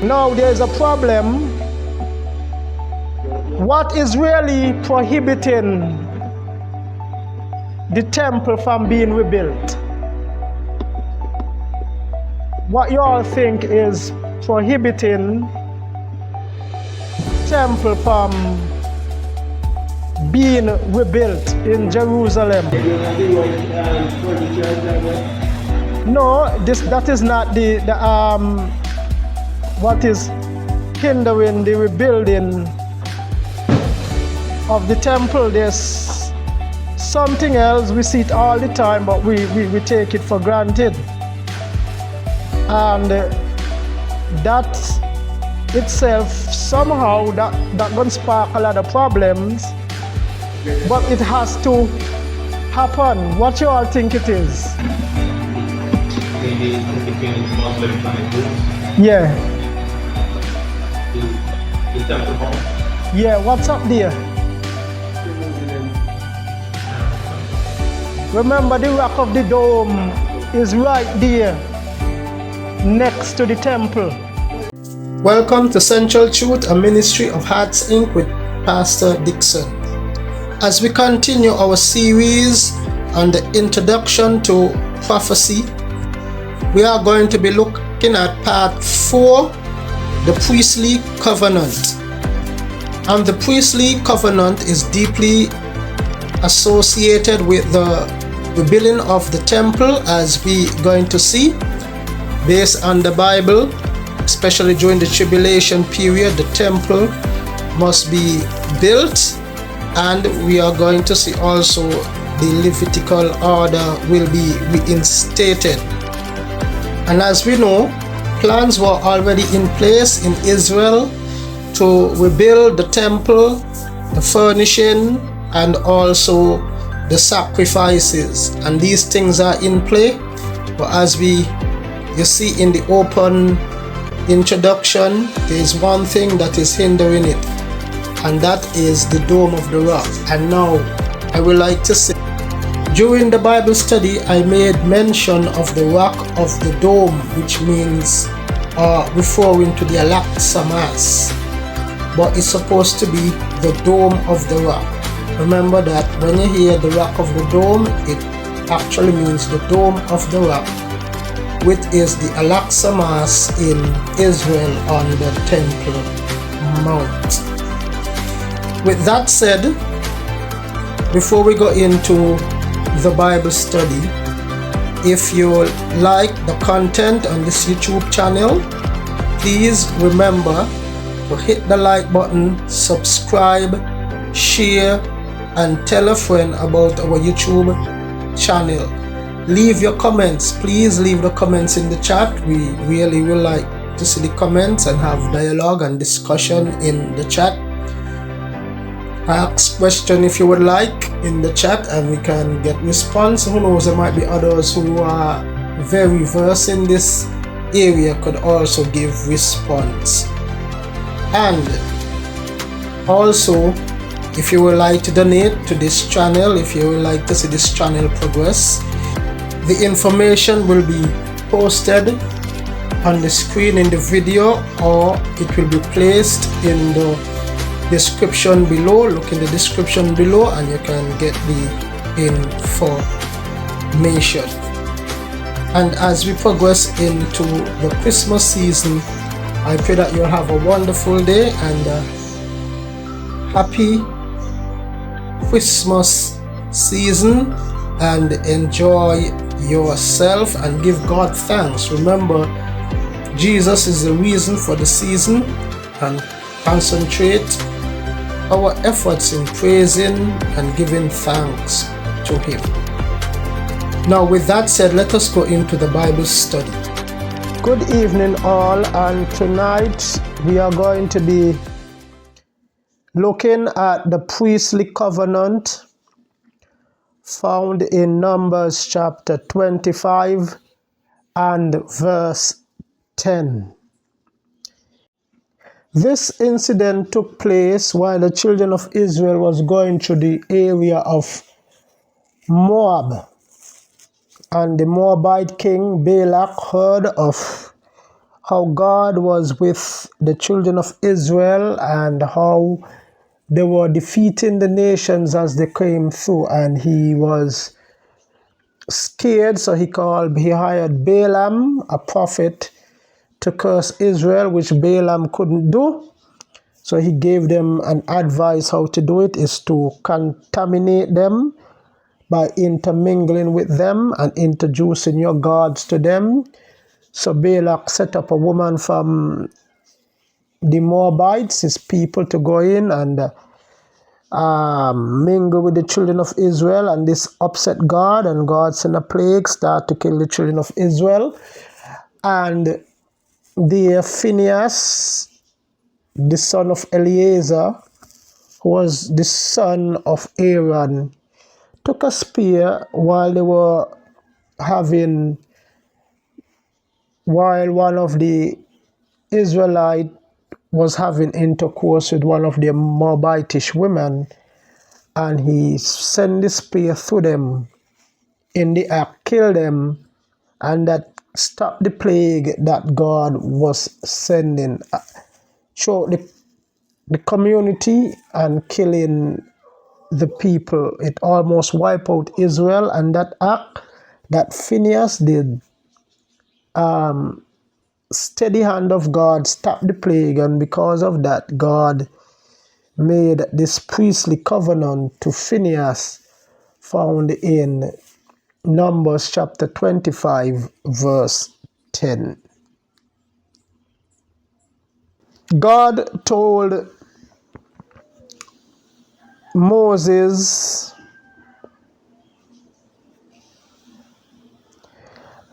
Now there is a problem. What is really prohibiting the temple from being rebuilt? What you all think is prohibiting temple from being rebuilt in Jerusalem? No, that is not the what is hindering the rebuilding of the temple. There's something else. We see it all the time, but we take it for granted. And that itself, somehow, that gonna spark a lot of problems, but it has to happen. What you all think it is? Maybe between Muslim and Yeah. the temple hall. Yeah, what's up there? Remember, the rock of the dome is right there next to the temple. Welcome to Central Truth, a ministry of Hearts Inc. with Pastor Dixon. As we continue our series on the introduction to prophecy, we are going to be looking at part 4, the priestly covenant. And the priestly covenant is deeply associated with the rebuilding of the temple, as we are going to see. Based on the Bible, especially during the tribulation period, the temple must be built, and we are going to see also the Levitical order will be reinstated. And as we know, plans were already in place in Israel to rebuild the temple, the furnishing, and also the sacrifices, and these things are in play. But as you see in the open introduction, there is one thing that is hindering it, and that is the Dome of the Rock. And now I would like to say, during the Bible study, I made mention of the Rock of the Dome, which means referring to the Al-Aqsa Mass, but it's supposed to be the Dome of the Rock. Remember that when you hear the Rock of the Dome, it actually means the Dome of the Rock, which is the Al-Aqsa Mass in Israel on the Temple Mount. With that said, before we go into the Bible study, if you like the content on this YouTube channel, please remember to hit the like button, subscribe, share, and tell a friend about our YouTube channel. Leave your comments. Please leave the comments in the chat. We really would like to see the comments and have dialogue and discussion in the chat. Ask question if you would like in the chat, and we can get response. Who knows, there might be others who are very versed in this area could also give response. And also, if you would like to donate to this channel, if you would like to see this channel progress, the information will be posted on the screen in the video, or it will be placed in the description below. Look in the description below and you can get the information. And as we progress into the Christmas season, I pray that you'll have a wonderful day and happy Christmas season, and enjoy yourself and give God thanks. Remember, Jesus is the reason for the season, and concentrate our efforts in praising and giving thanks to Him. Now, with that said, let us go into the Bible study. Good evening all, and tonight we are going to be looking at the priestly covenant found in Numbers chapter 25 and verse 10. This incident took place while the children of Israel was going through the area of Moab, and the Moabite king Balak heard of how God was with the children of Israel and how they were defeating the nations as they came through, and he was scared, so he hired Balaam, a prophet, to curse Israel, which Balaam couldn't do. So he gave them an advice how to do it is to contaminate them by intermingling with them and introducing your gods to them. So Balak set up a woman from the Moabites, his people, to go in and mingle with the children of Israel, and this upset God, and God sent a plague, start to kill the children of Israel. And the Phinehas, the son of Eleazar, who was the son of Aaron, took a spear while one of the Israelites was having intercourse with one of the Moabitish women, and he sent the spear through them. In the act, killed them, and that stopped the plague that God was sending through the community and killing the people. It almost wiped out Israel, and that act that Phinehas did, steady hand of God stopped the plague, and because of that, God made this priestly covenant to Phinehas, found in Numbers chapter 25, verse 10. God told Moses,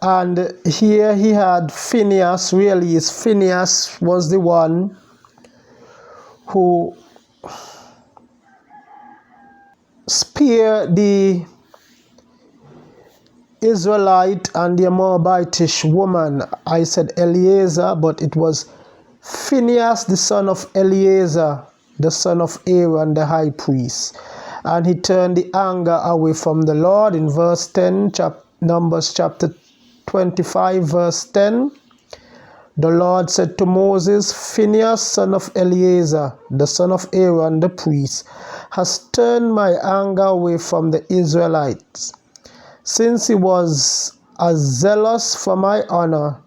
and here he had Phinehas. Really, Phinehas was the one who spared the Israelite and the Moabitish woman. I said Eleazar, but it was Phinehas, the son of Eleazar, the son of Aaron, the high priest. And he turned the anger away from the Lord. In verse 10, Numbers chapter 25, verse 10, the Lord said to Moses, Phinehas, son of Eleazar, the son of Aaron, the priest, has turned my anger away from the Israelites. Since he was as zealous for my honor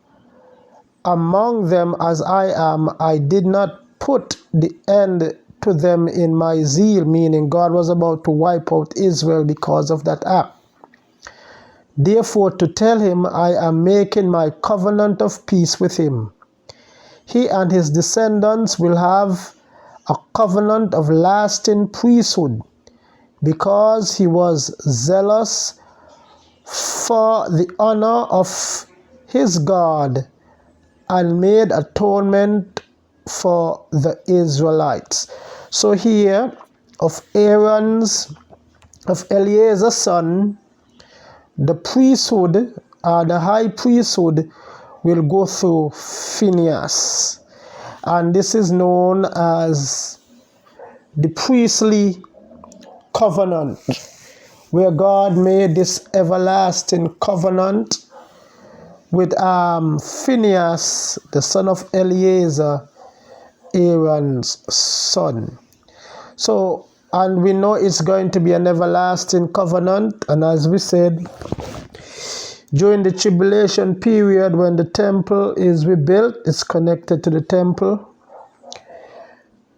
among them as I am, I did not put the end to them in my zeal, meaning God was about to wipe out Israel because of that act. Therefore, to tell him, I am making my covenant of peace with him. He and his descendants will have a covenant of lasting priesthood, because he was zealous for the honor of his God and made atonement for the Israelites. So here, of Eleazar's son, the priesthood, the high priesthood, will go through Phinehas. And this is known as the priestly covenant, where God made this everlasting covenant with Phinehas, the son of Eleazar, Aaron's son. So, and we know it's going to be an everlasting covenant. And as we said, during the tribulation period, when the temple is rebuilt, it's connected to the temple.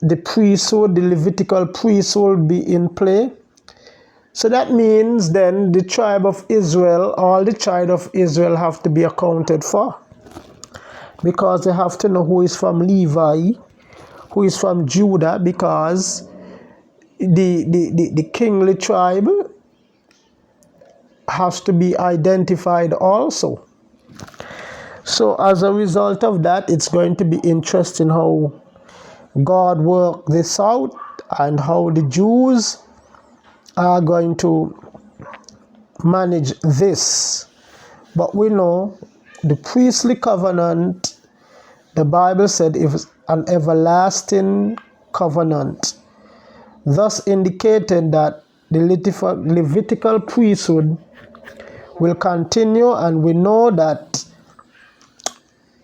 The priesthood, the Levitical priesthood, will be in play. So that means then the tribe of Israel, all the tribe of Israel have to be accounted for, because they have to know who is from Levi, who is from Judah, because the kingly tribe has to be identified also. So as a result of that, it's going to be interesting how God worked this out and how the Jews are going to manage this. But we know the priestly covenant, the Bible said, is an everlasting covenant, thus indicated that the Levitical priesthood will continue. And we know that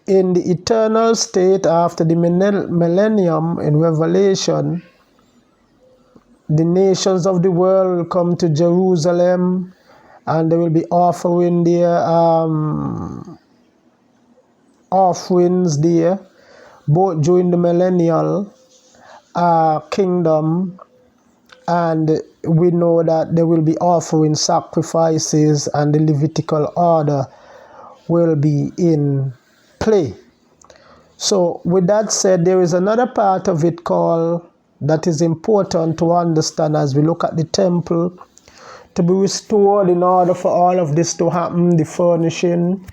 in the eternal state after the millennium in Revelation, the nations of the world will come to Jerusalem and they will be offering their offerings there, both during the millennial kingdom, and we know that they will be offering sacrifices and the Levitical order will be in play. So with that said, there is another part of it called that is important to understand as we look at the temple to be restored. In order for all of this to happen, the furnishing,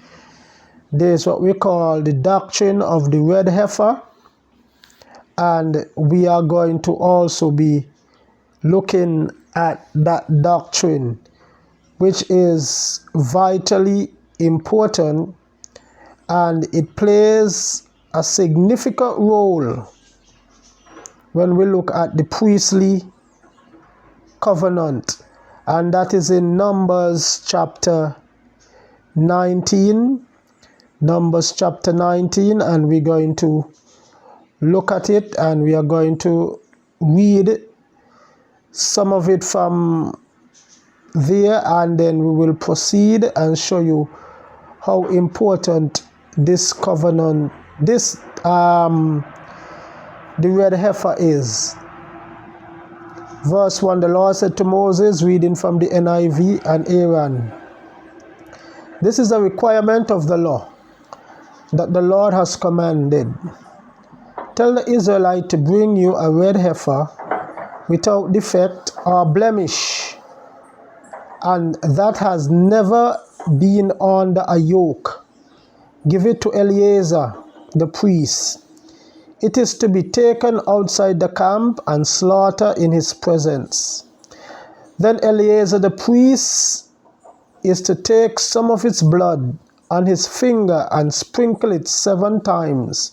there's what we call the doctrine of the red heifer, and we are going to also be looking at that doctrine, which is vitally important, and it plays a significant role when we look at the priestly covenant, and that is in Numbers chapter 19. Numbers chapter 19, and we're going to look at it, and we are going to read some of it from there, and then we will proceed and show you how important this covenant, the red heifer is. Verse 1, the Lord said to Moses, reading from the NIV, and Aaron, this is a requirement of the law that the Lord has commanded. Tell the Israelite to bring you a red heifer without defect or blemish, and that has never been under a yoke. Give it to Eleazar the priest. It is to be taken outside the camp and slaughtered in his presence. Then Eleazar the priest is to take some of its blood on his finger and sprinkle it 7 times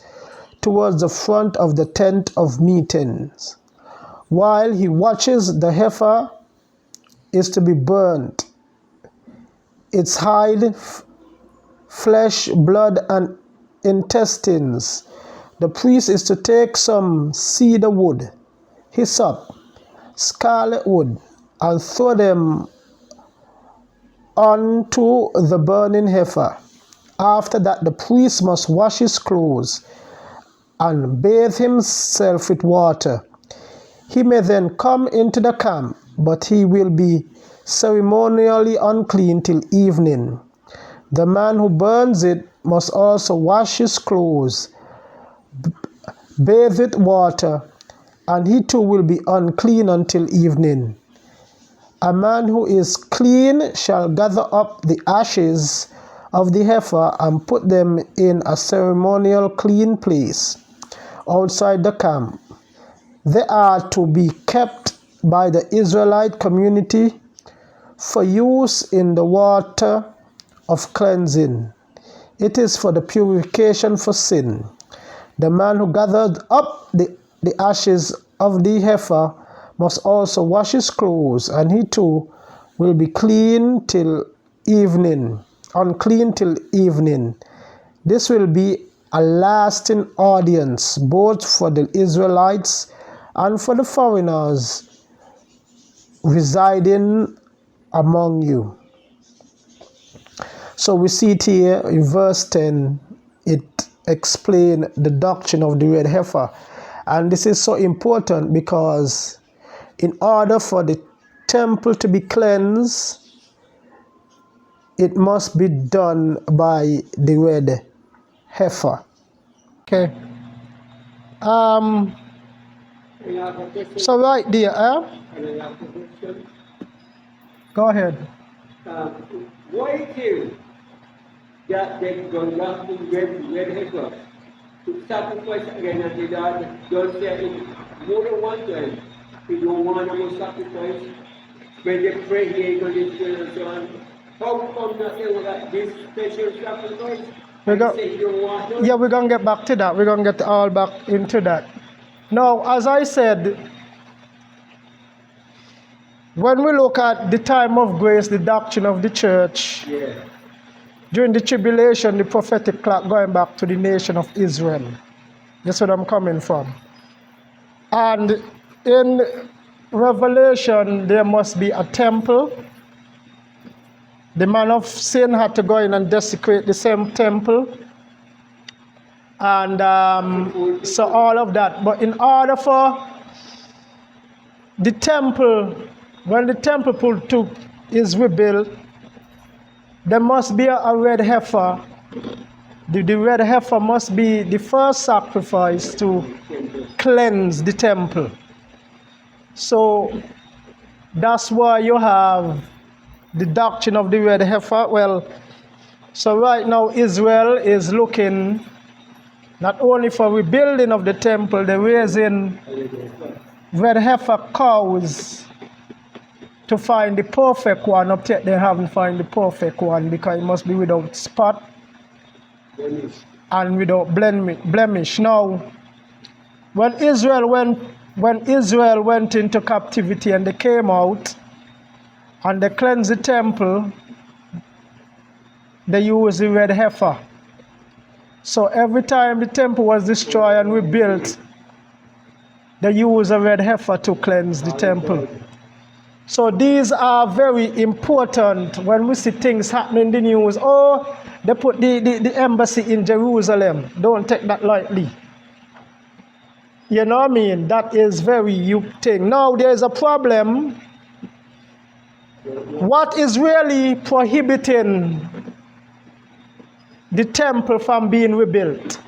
towards the front of the tent of meetings. While he watches, the heifer is to be burnt. Its hide, flesh, blood, and intestines. The priest is to take some cedar wood, hyssop, scarlet wood, and throw them onto the burning heifer. After that, the priest must wash his clothes and bathe himself with water. He may then come into the camp, but he will be ceremonially unclean till evening. The man who burns it must also wash his clothes, bathe with water, and he too will be unclean until evening. A man who is clean shall gather up the ashes of the heifer and put them in a ceremonial clean place outside the camp. They are to be kept by the Israelite community for use in the water of cleansing. It is for the purification for sin. The man who gathered up the ashes of the heifer must also wash his clothes, and he too will be clean till evening, unclean till evening. This will be a lasting audience both for the Israelites and for the foreigners residing among you. So we see it here in verse 10, it explains the doctrine of the red heifer. And this is so important because in order for the temple to be cleansed, it must be done by the red heifer. Okay. So right there, go ahead. Why kill that they gone back to red heifer to sacrifice again and the Lord don't say it more than one time. He don't want to go sacrifice. When they pray, he ain't going to do and so on. How come that they will have this special sacrifice? We're going to get back to that. We're going to get all back into that. Now, as I said, when we look at the time of grace, the doctrine of the church, during the tribulation, the prophetic clock going back to the nation of Israel. That's what I'm coming from. And in Revelation, there must be a temple. The man of sin had to go in and desecrate the same temple. And so all of that. But in order for the temple, when the temple is rebuilt, there must be a red heifer. The red heifer must be the first sacrifice to cleanse the temple. So that's why you have the doctrine of the red heifer. Well, so right now Israel is looking not only for rebuilding of the temple, they're raising red heifer cows to find the perfect one. Up yet they haven't found the perfect one because it must be without spot and without blemish. Now, when Israel went into captivity and they came out and they cleansed the temple, they used the red heifer. So every time the temple was destroyed and rebuilt, they used a red heifer to cleanse the temple. So these are very important when we see things happening in the news. Oh, they put the embassy in Jerusalem. Don't take that lightly. You know what I mean? That is very huge thing. Now there is a problem. What is really prohibiting the temple from being rebuilt?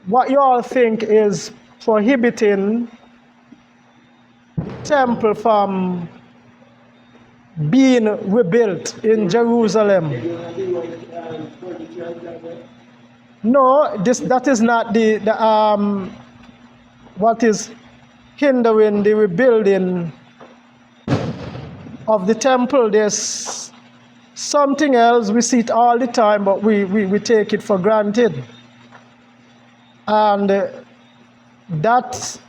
What you all think is prohibiting the temple from being rebuilt in Jerusalem? No, that is not the what is hindering the rebuilding of the temple. There's something else. We see it all the time, but we take it for granted. And that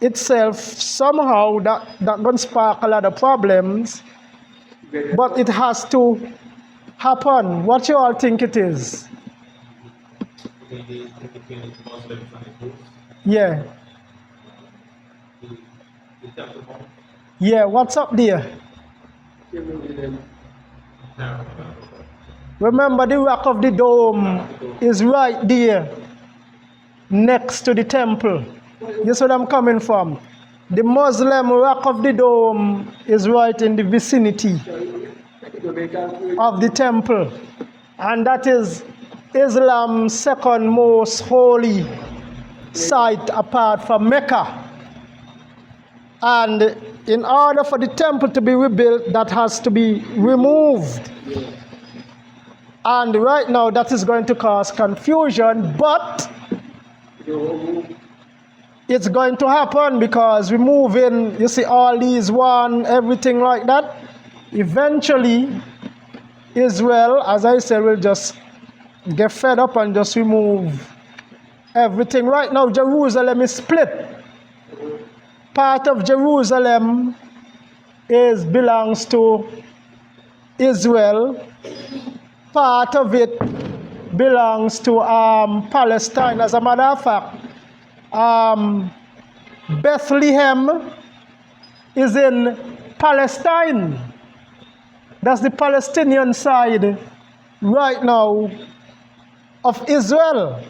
itself, somehow, that going to spark a lot of problems, but it has to happen. What you all think it is? Yeah. Yeah, what's up there? Remember, the rock of the dome is right there next to the temple. That's what I'm coming from. The Muslim rock of the dome is right in the vicinity of the temple. And that is Islam's second most holy site apart from Mecca. And in order for the temple to be rebuilt, that has to be removed. And right now that is going to cause confusion, but it's going to happen because removing, you see, all these everything like that, eventually Israel, as I said, will just get fed up and just remove everything. Right now Jerusalem is split. Part of Jerusalem belongs to Israel. Part of it belongs to Palestine. As a matter of fact, Bethlehem is in Palestine. That's the Palestinian side right now of Israel.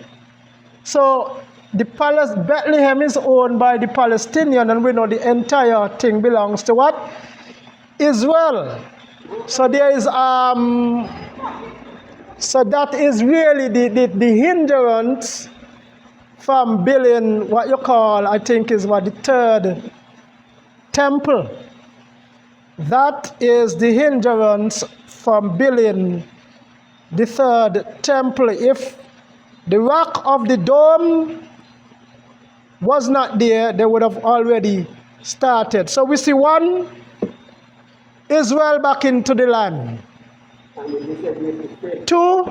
So Bethlehem is owned by the Palestinian, and we know the entire thing belongs to what? Israel. So there is so that is really the hindrance from building what you call, I think is what, the third temple. That is the hindrance from building the third temple. If the rock of the dome was not there, they would have already started. So we see one, Israel back into the land. Two,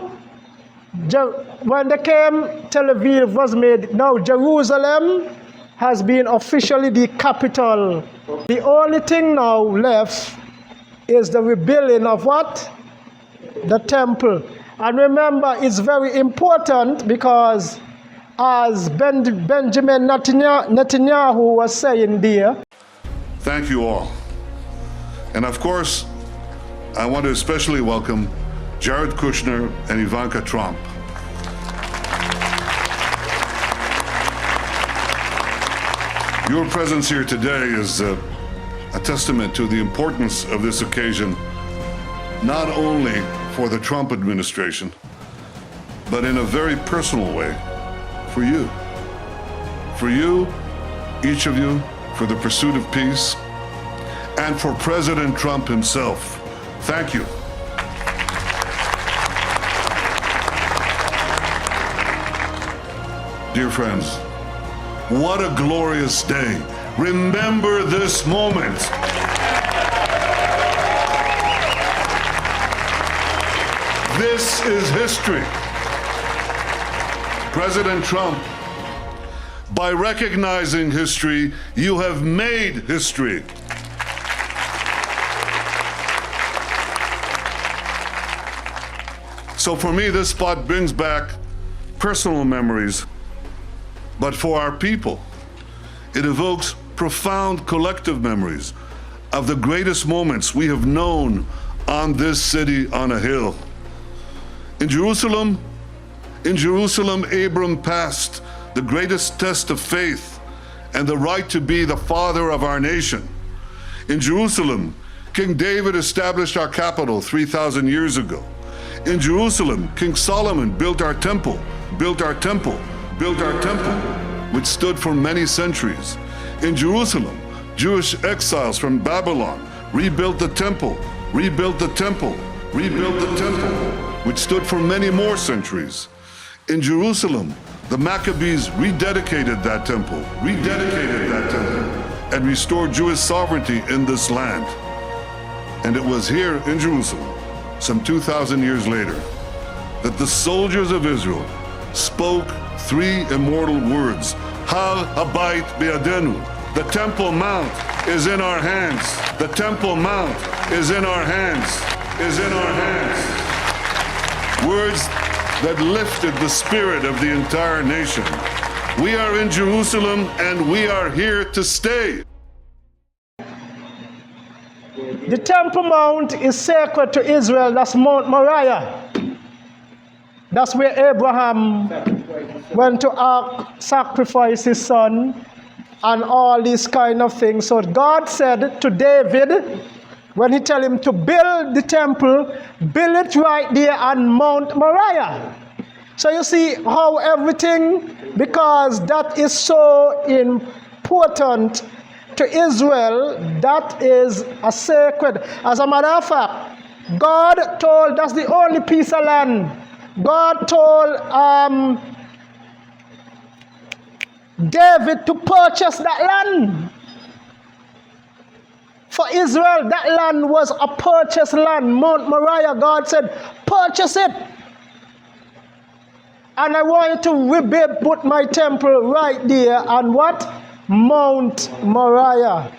when they came, Tel Aviv was made. Now Jerusalem has been officially the capital. The only thing now left is the rebuilding of what? the temple. And remember, it's very important because as Benjamin Netanyahu was saying there. Thank you all. And of course, I want to especially welcome Jared Kushner and Ivanka Trump. Your presence here today is a testament to the importance of this occasion, not only for the Trump administration, but in a very personal way, for you. For you, each of you, for the pursuit of peace, and for President Trump himself. Thank you. Dear friends, what a glorious day. Remember this moment. This is history. President Trump, by recognizing history, you have made history. So for me, this spot brings back personal memories, but for our people, it evokes profound collective memories of the greatest moments we have known on this city on a hill. In Jerusalem, Abram passed the greatest test of faith and the right to be the father of our nation. In Jerusalem, King David established our capital 3,000 years ago. In Jerusalem, King Solomon built our temple, which stood for many centuries. In Jerusalem, Jewish exiles from Babylon rebuilt the temple, which stood for many more centuries. In Jerusalem, the Maccabees rededicated that temple, and restored Jewish sovereignty in this land. And it was here in Jerusalem, some 2,000 years later, that the soldiers of Israel spoke three immortal words: Hal Habayit Be'adenu. The Temple Mount is in our hands. The Temple Mount is in our hands. Words that lifted the spirit of the entire nation. We are in Jerusalem and we are here to stay. The Temple Mount is sacred to Israel. That's Mount Moriah. That's where Abraham went to sacrifice his son and all these kind of things. So God said to David, when he tell him to build the temple, build it right there on Mount Moriah. So you see how everything, because that is so important to Israel, that is a sacred. As a matter of fact, God told, that's the only piece of land. God told David to purchase that land. For Israel, that land was a purchased land. Mount Moriah, God said, purchase it. And I want you to put my temple right there on what? Mount Moriah.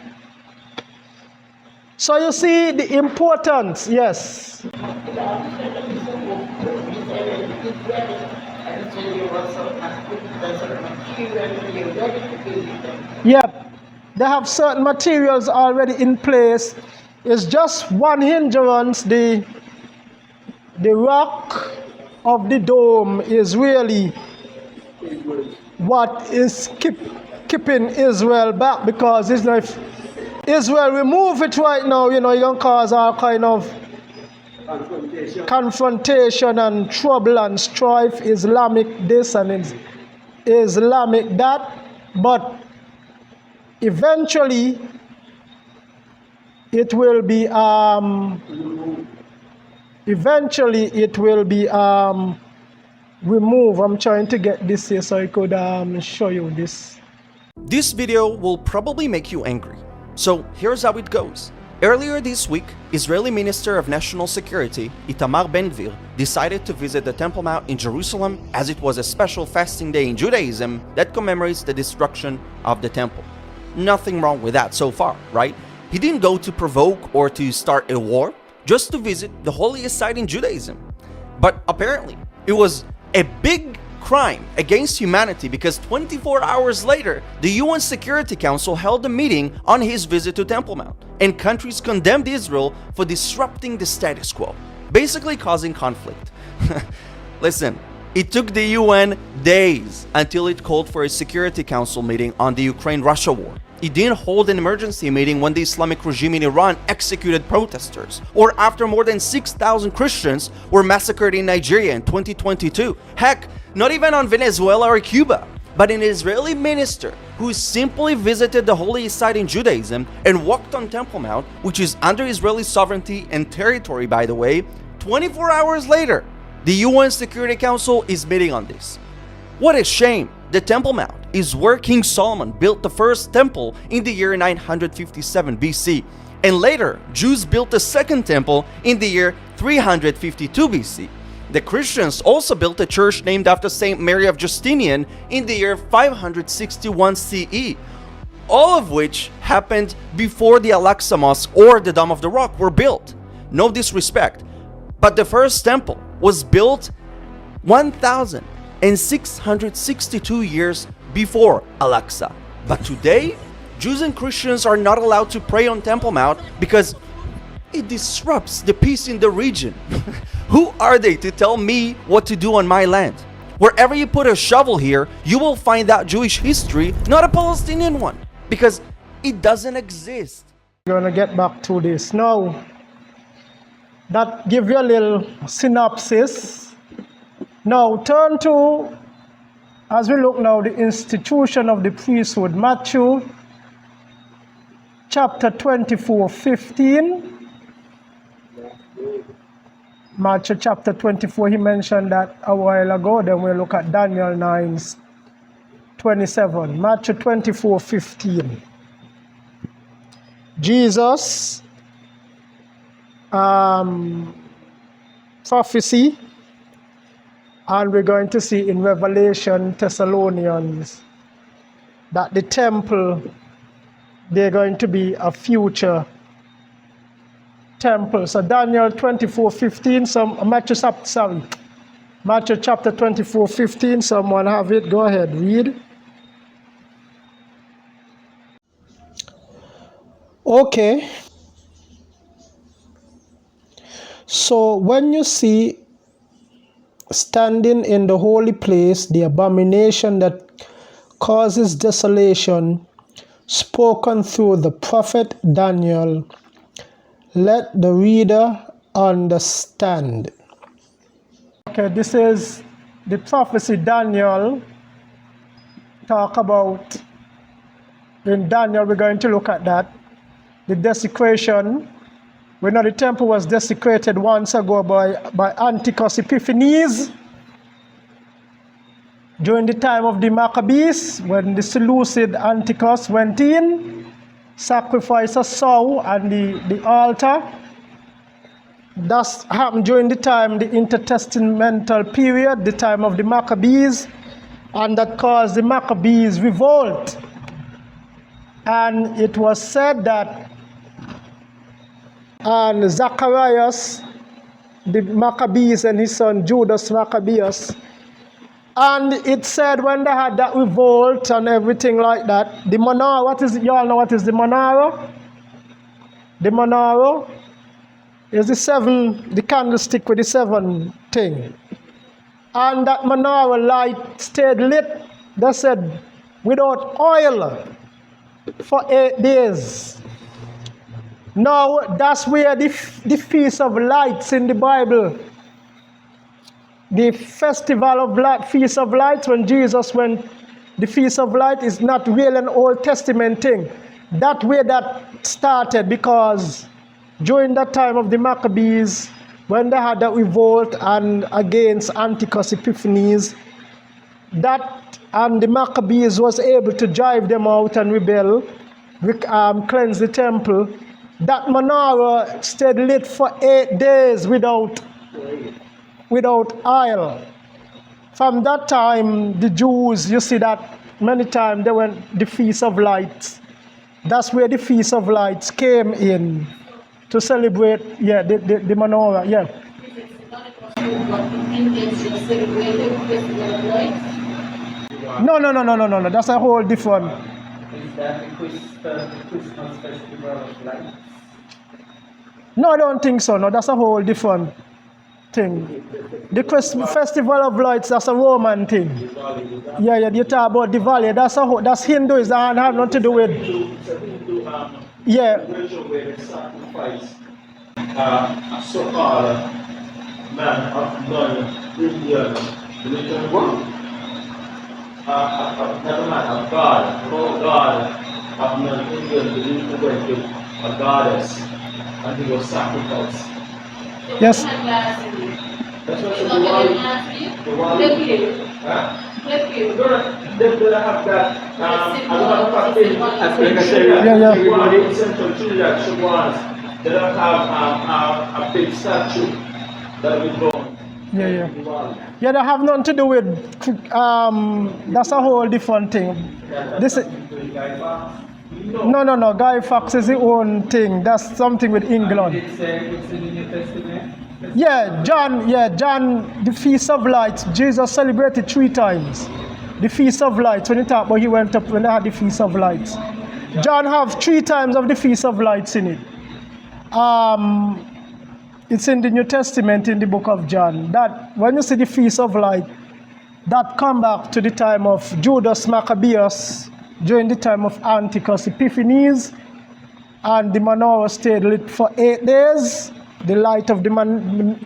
So you see the importance, yes. Yep. They have certain materials already in place. It's just one hindrance. The rock of the dome is really what is keeping Israel back, because it's like if Israel remove it right now, you can cause all kind of confrontation and trouble and strife, Islamic this and Islamic that. But eventually it will be removed. I'm trying to get this here so I could show you this. This video will probably make you angry, so here's how it goes. Earlier this week, Israeli Minister of National Security Itamar Ben-Gvir decided to visit the Temple Mount in Jerusalem, as it was a special fasting day in Judaism that commemorates the destruction of the temple. Nothing wrong with that so far, right? He didn't go to provoke or to start a war, just to visit the holiest site in Judaism. But apparently, it was a big crime against humanity because 24 hours later, the UN Security Council held a meeting on his visit to Temple Mount, and countries condemned Israel for disrupting the status quo, basically causing conflict. Listen, it took the UN days until it called for a Security Council meeting on the Ukraine-Russia war. It didn't hold an emergency meeting when the Islamic regime in Iran executed protesters, or after more than 6,000 Christians were massacred in Nigeria in 2022. Heck, not even on Venezuela or Cuba, but an Israeli minister who simply visited the holiest site in Judaism and walked on Temple Mount, which is under Israeli sovereignty and territory, by the way. 24 hours later, the UN Security Council is meeting on this. What a shame! The Temple Mount is where King Solomon built the first temple in the year 957 BC, and later Jews built the second temple in the year 352 BC. The Christians also built a church named after Saint Mary of Justinian in the year 561 CE, all of which happened before the Al-Aqsa Mosque or the Dome of the Rock were built. No disrespect, but the first temple was built 1,662 years before Al-Aqsa. But today, Jews and Christians are not allowed to pray on Temple Mount because it disrupts the peace in the region. Who are they to tell me what to do on my land? Wherever you put a shovel here, you will find that Jewish history, not a Palestinian one, because it doesn't exist. We're gonna get back to this now. That give you a little synopsis. Now turn to, as we look now, the institution of the priesthood. Matthew chapter 24:15. Matthew chapter 24, he mentioned that a while ago. Then we'll look at Daniel 9:27. Matthew 24:15. Jesus prophecy, and we're going to see in Revelation Thessalonians that the temple, they're going to be a future temple. So Daniel 24:15, Matthew chapter 24:15, someone have it, go ahead, read. Okay. So when you see standing in the holy place, the abomination that causes desolation, spoken through the prophet Daniel, let the reader understand. Okay, this is the prophecy Daniel talk about. In Daniel, we're going to look at that. The desecration. We know the temple was desecrated once ago by Antiochus Epiphanes during the time of the Maccabees, when the Seleucid Antiochus went in, sacrificed a sow on the altar. That happened during the time, the intertestamental period, the time of the Maccabees, and that caused the Maccabees revolt. And it was said that and Zacharias, the Maccabees, and his son Judas Maccabeus. And it said when they had that revolt and everything like that, the menorah, what is it? You all know what is the menorah? The menorah is the candlestick with the seven thing. And that menorah light stayed lit, they said, without oil for 8 days. Now, that's where the Feast of Lights in the Bible, the festival of light, Feast of Lights, when Jesus went, the Feast of Light is not really an Old Testament thing. That way that started, because during that time of the Maccabees, when they had that revolt and against Antiochus Epiphanes, that and the Maccabees was able to drive them out and rebel, cleanse the temple. That menorah stayed lit for 8 days without oil. From that time, the Jews, you see that many times they went the Feast of Lights. That's where the Feast of Lights came in. to celebrate, yeah, the menorah, yeah. No. That's a whole different. Is that the Christmas festival of lights? No, I don't think so. No, that's a whole different thing. The Christmas Festival of Lights, that's a Roman thing. Yeah, you talk about Diwali. That's Hindus. That have nothing to do with. Yeah. Where they sacrifice a so-called man of non-Indian religion. Never mind, a god, no god of non-Indian religion went to a goddess and he was sacrificed. Yes. That's what the Diwali. Huh? They're gonna have that. I don't have Yeah. everybody in Central Trinidad should want. They don't have a big statue that we don't. Yeah. Yeah, that have nothing to do with. That's a whole different thing. This is. No. Guy Fawkes is the own thing. That's something with England. It's in the New Testament. Yeah, John, the Feast of Lights, Jesus celebrated 3 times. The Feast of Lights, when he talked about he went up when they had the Feast of Lights. John have 3 times of the Feast of Lights in it. It's in the New Testament in the book of John. That when you see the Feast of Light, that come back to the time of Judas Maccabeus, during the time of Antiochus Epiphanes, and the menorah stayed lit for 8 days. The light of the man,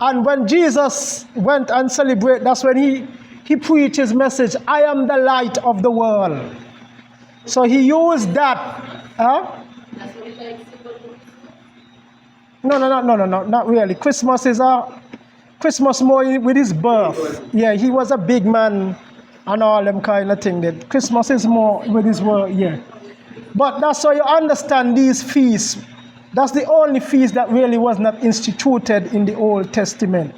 and when Jesus went and celebrated, that's when he preached his message. I am the light of the world. So he used that. No, not really. Christmas is Christmas more with his birth. Yeah, he was a big man and all them kind of thing. That Christmas is more with his word. Yeah, but that's how you understand these feasts. That's the only feast that really was not instituted in the Old Testament.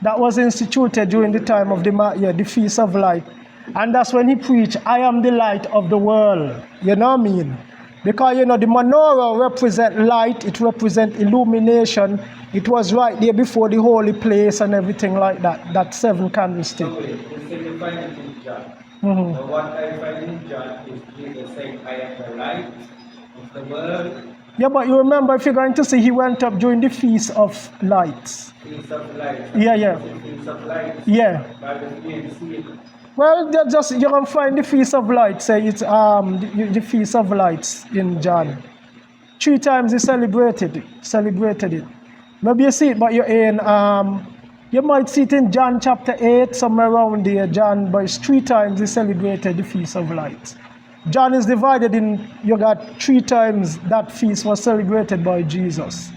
That was instituted during the time of the Feast of Light. And that's when he preached, I am the light of the world. You know what I mean? Because, the menorah represents light, it represents illumination. It was right there before the holy place and everything like that, that 7 candlestick. Mm-hmm. What I find in John is Jesus saying, I am the light of the world. Yeah, but you remember, if you're going to see, he went up during the Feast of Lights. Feast of Lights. Yeah. Feast of Lights. Yeah. Well, you can find the Feast of Lights. Say it's the Feast of Lights in John. 3 times he celebrated it. Maybe you see it, but you're in. You might see it in John chapter 8, somewhere around there. John, but it's 3 times he celebrated the Feast of Lights. John is divided in, you got 3 times that feast was celebrated by Jesus.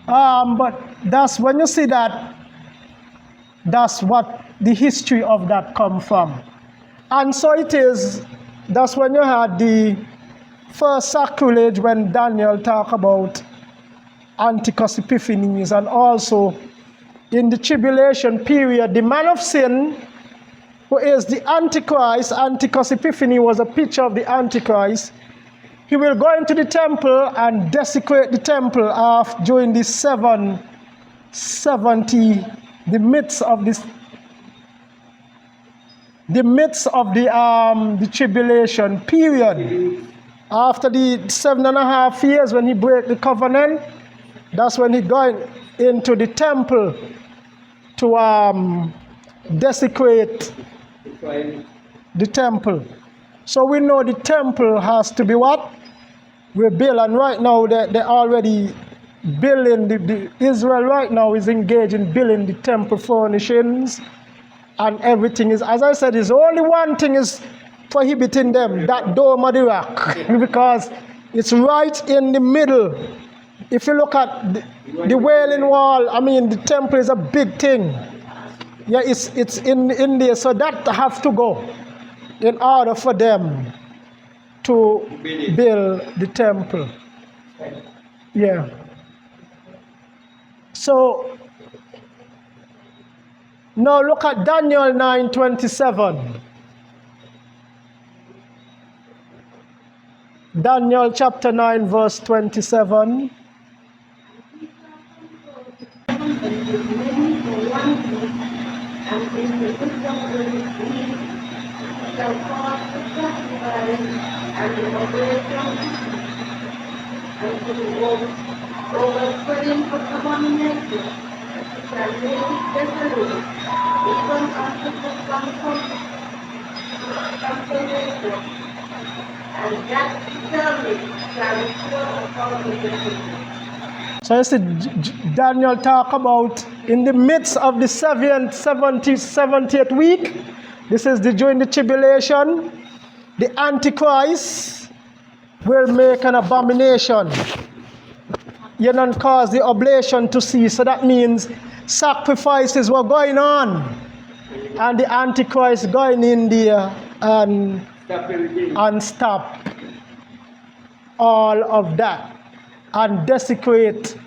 But that's when you see that, that's what the history of that come from. And so it is, that's when you had the first sacrilege when Daniel talked about Antiochus Epiphanes, and also in the tribulation period, the man of sin, who is the Antichrist. Antiochus Epiphanes was a picture of the Antichrist. He will go into the temple and desecrate the temple during the 70, the midst of the tribulation period. After the 7.5 years when he break the covenant, that's when he going into the temple to desecrate the temple. So we know the temple has to be what? Rebuilt, and right now they're already building, Israel right now is engaged in building the temple furnishings, and everything is, as I said, is only one thing is prohibiting them, that Dome of the Rock, because it's right in the middle. If you look at the Wailing Wall, I mean, the temple is a big thing. Yeah, it's in there, so that have to go in order for them to build the temple. Yeah. So now look at Daniel 9:27. Daniel chapter 9 verse 27. and in the wisdom of the weak shall cause the sacrifice and the operation and to the overspreading of abomination shall make it desolate, even unto the consolation, and that surely shall restore upon the desolate. So you see, Daniel talk about in the midst of the 70th week, this is during the tribulation, the Antichrist will make an abomination, and cause the oblation to cease. So that means sacrifices were going on, and the Antichrist going in there and stop all of that and desecrate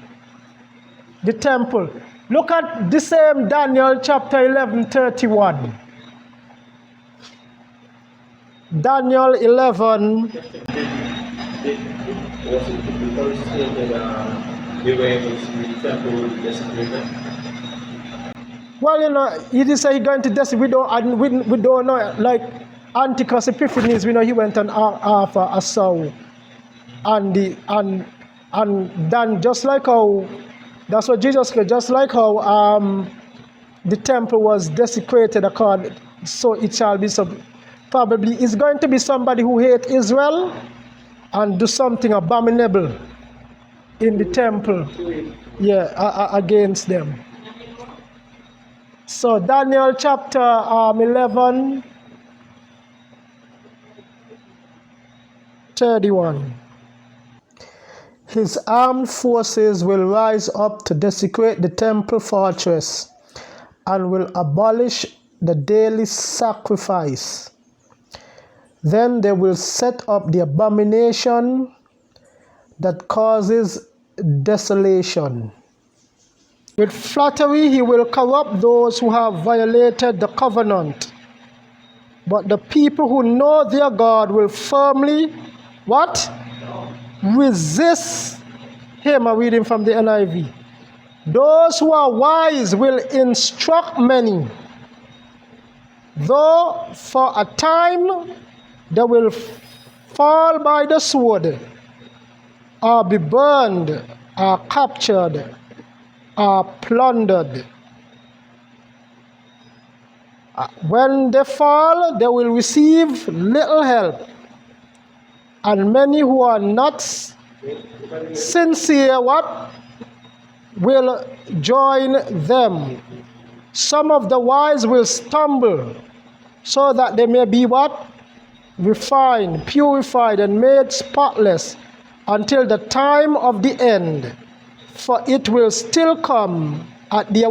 the temple. Look at the same Daniel chapter 11:31. Daniel 11. Was it because they were able to see the temple desecrated? Well, he did say he's going to desecrate. We don't know. Like Antichrist Epiphanes, we know he went and offer a sow, and then just like how, that's what Jesus said, just like how the temple was desecrated, so it shall be. So probably it's going to be somebody who hates Israel and do something abominable in the temple, against them. So Daniel chapter 11:31. His armed forces will rise up to desecrate the temple fortress and will abolish the daily sacrifice. Then they will set up the abomination that causes desolation. With flattery he will corrupt those who have violated the covenant. But the people who know their God will firmly, resist him. I'm reading from the NIV. Those who are wise will instruct many, though for a time they will fall by the sword, or be burned, or captured, or plundered. When they fall, they will receive little help, and many who are not sincere will join them. Some of the wise will stumble, so that they may be refined, purified, and made spotless until the time of the end. For it will still come at the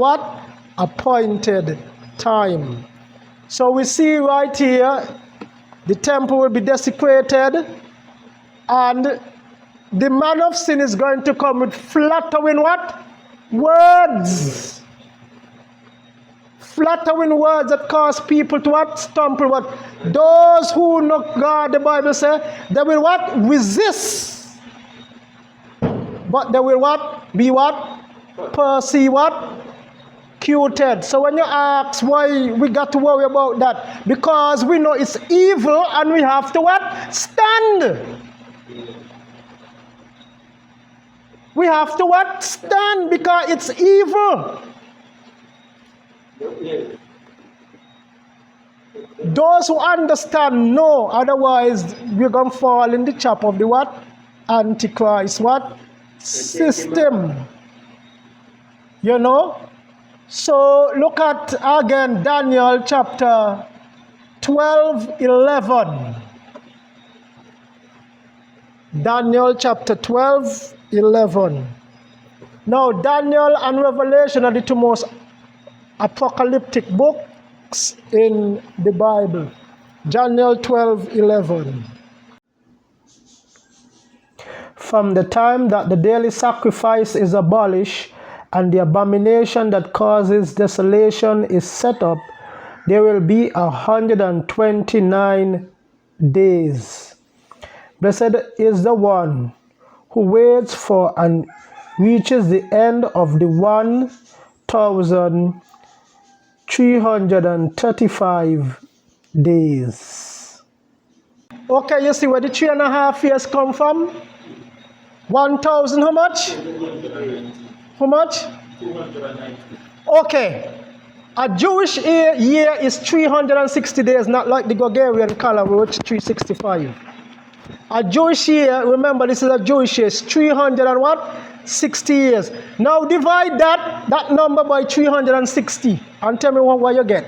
appointed time. So we see right here, the temple will be desecrated, and the man of sin is going to come with flattering words. Flattering words that cause people to stumble. Those who know God, the Bible says, they will resist. But they will be persecuted. So when you ask why we got to worry about that, because we know it's evil and we have to stand. We have to stand because it's evil. Those who understand know, otherwise we're going to fall in the trap of the Antichrist system. So look at again Daniel chapter 12:11. Daniel chapter 12:11. Now Daniel and Revelation are the two most apocalyptic books in the Bible. Daniel 12:11. From the time that the daily sacrifice is abolished and the abomination that causes desolation is set up, there will be 129 days. Blessed is the one who waits for and reaches the end of the 1,365 335 days. Okay, you see where the 3.5 years come from? 1,000, how much? How much? 290. Okay. A Jewish year is 360 days, not like the Gregorian calendar, which is 365. A Jewish year, remember this is a Jewish year, is 360 years. Now divide that number by 360 and tell me what you get.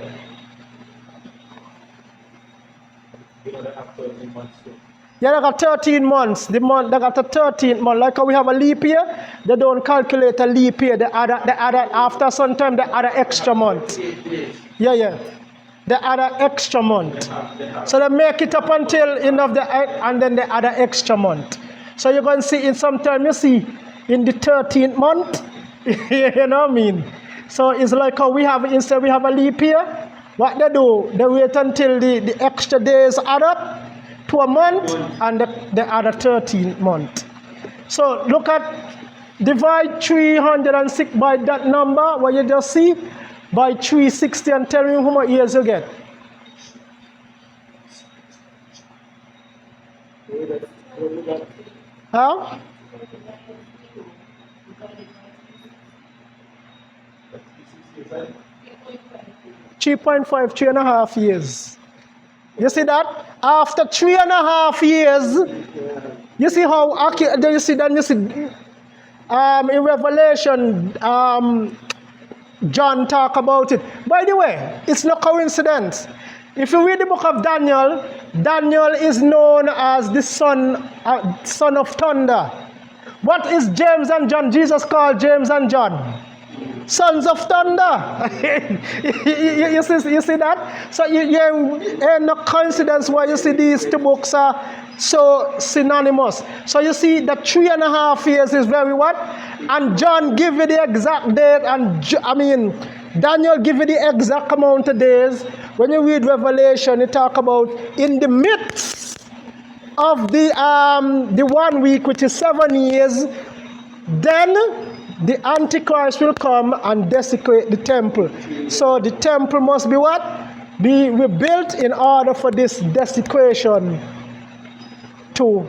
You know, they have 13 months too. Yeah, they got 13 months. They got a 13th month. Like how we have a leap year, they don't calculate a leap year. They add after some time, they add an extra month. Yeah. They add an extra month. So they make it up until end of the and then they add an extra month. So you're going to see in some time, you see, in the 13th month, you know what I mean? So it's like how we have, instead we have a leap year, what they do, they wait until the extra days add up to a month and they add a 13th month. So look at, divide 306 by that number, what you just see, by 360 and tell me how many years you get. How? 3.5, 3.5 years. You see that? After 3.5 years, you see how accurate, you see that, you see, in Revelation, John talk about it. By the way, it's no coincidence. If you read the book of Daniel, Daniel is known as the son of thunder. What is James and John? Jesus called James and John sons of thunder. you see that? So you ain't no coincidence why you see these two books are so synonymous. So you see that 3.5 years is very what? And John give you the exact date, and Daniel give you the exact amount of days. When you read Revelation, it talk about in the midst of the 1 week, which is 7 years, then the Antichrist will come and desecrate the temple. So the temple must be what? Be rebuilt in order for this desecration to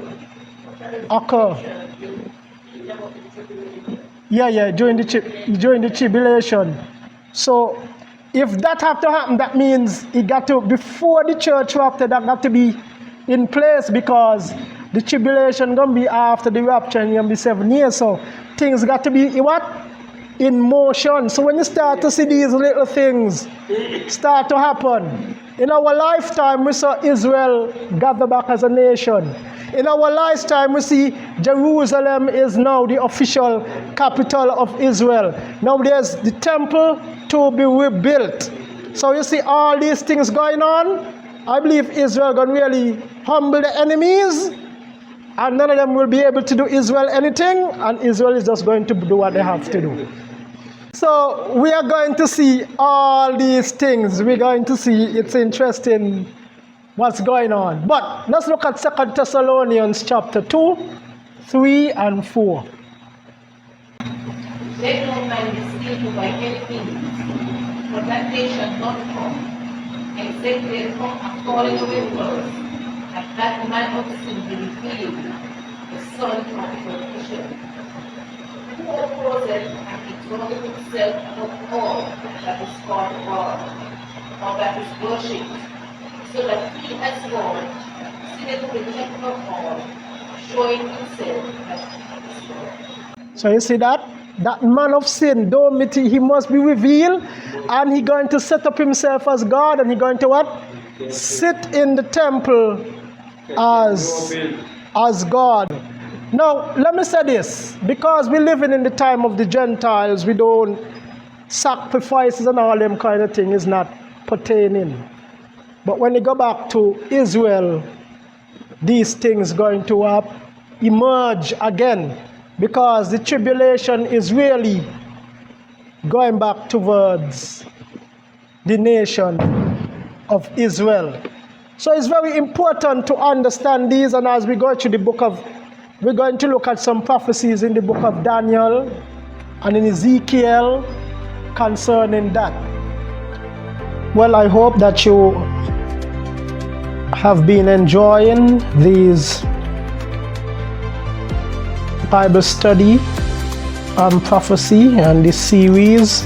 occur. Yeah, during the tribulation. So if that have to happen, that means it got to, before the church rapture, that got to be in place, because the tribulation gonna be after the rapture and gonna be 7 years. So things got to be what? In motion. So when you start to see these little things start to happen, in our lifetime we saw Israel gather back as a nation. In our lifetime we see Jerusalem is now the official capital of Israel. Now there's the temple to be rebuilt. So you see all these things going on. I believe Israel gonna really humble the enemies, and none of them will be able to do Israel anything, and Israel is just going to do what they have to do. So we are going to see all these things. We're going to see, it's interesting what's going on. But let's look at 2 Thessalonians chapter 2, 3 and 4. Let no man deceive you by any means, for that day shall not come, except there come a falling away first, and that man of sin be revealed, the son of perdition, who opposeth and exalteth himself above all that is called God, or that is worshipped, so that he as God sitteth in the temple of all, showing himself that he is God. So you see that? That man of sin, he must be revealed, and he's going to set up himself as God, and he's going to what? Sit in the temple as God. Now, let me say this, because we're living in the time of the Gentiles, we don't, sacrifices and all them kind of thing is not pertaining. But when you go back to Israel, these things going to emerge again, because the tribulation is really going back towards the nation of Israel. So it's very important to understand these, and as we go through the book of, we're going to look at some prophecies in the book of Daniel and in Ezekiel concerning that. Well, I hope that you have been enjoying these Bible study on prophecy and this series,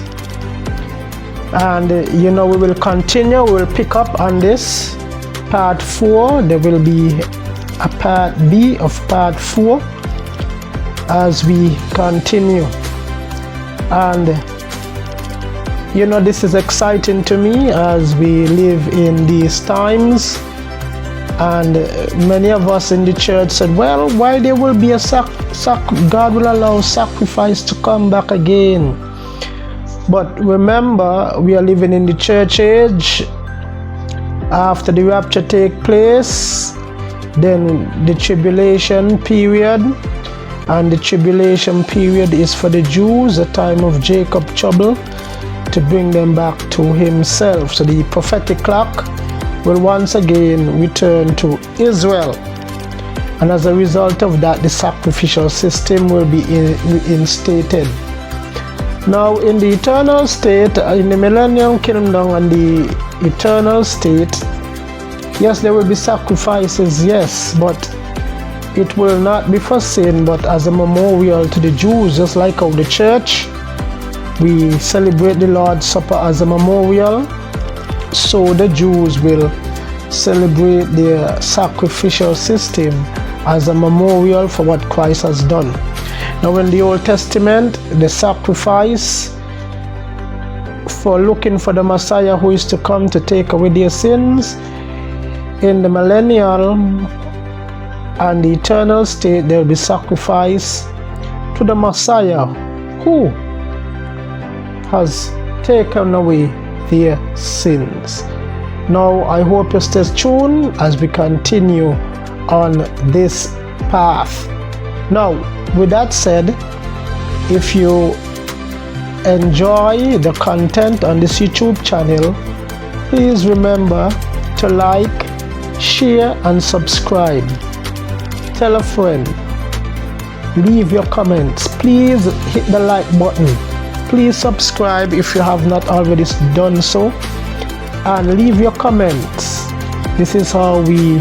and we will continue. We'll pick up on this part 4. There will be a part B of part 4 as we continue. And this is exciting to me as we live in these times, and many of us in the church said, well, why there will be a God will allow sacrifice to come back again. But remember, we are living in the church age. After the rapture take place, then the tribulation period, and the tribulation period is for the Jews, a time of Jacob trouble, to bring them back to himself. So the prophetic clock will once again return to Israel, and as a result of that, the sacrificial system will be reinstated. Now, in the eternal state, in the millennium kingdom and the eternal state, yes, there will be sacrifices, yes, but it will not be for sin, but as a memorial to the Jews, just like how the church, we celebrate the Lord's Supper as a memorial, so the Jews will celebrate their sacrificial system as a memorial for what Christ has done. Now, in the Old Testament, the sacrifice for looking for the Messiah who is to come to take away their sins, in the millennial and the eternal state, there will be sacrifice to the Messiah who has taken away their sins. Now, I hope you stay tuned as we continue on this path. Now, with that said, if you enjoy the content on this YouTube channel, please remember to like, share and subscribe. Tell a friend. Leave your comments. Please hit the like button. Please subscribe if you have not already done so, and leave your comments. This is how we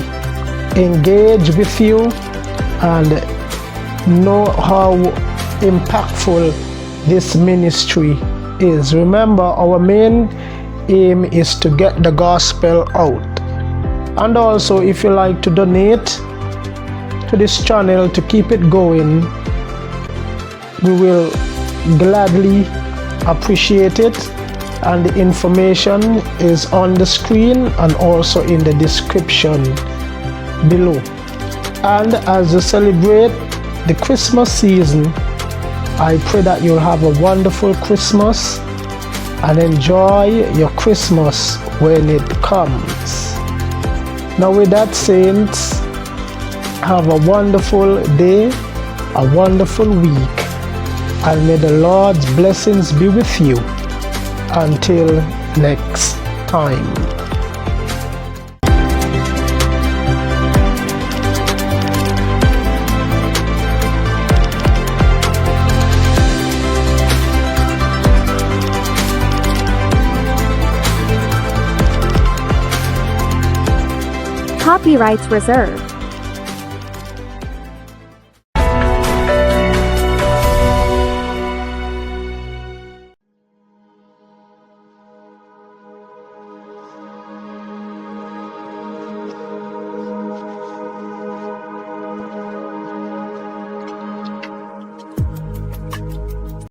engage with you and know how impactful this ministry is. Remember, our main aim is to get the gospel out. And also, if you like to donate to this channel to keep it going, we will gladly appreciate it, and the information is on the screen and also in the description below. And as you celebrate the Christmas season, I pray that you'll have a wonderful Christmas and enjoy your Christmas when it comes. Now, with that, saints, have a wonderful day, a wonderful week, and may the Lord's blessings be with you until next time. Copyrights reserved.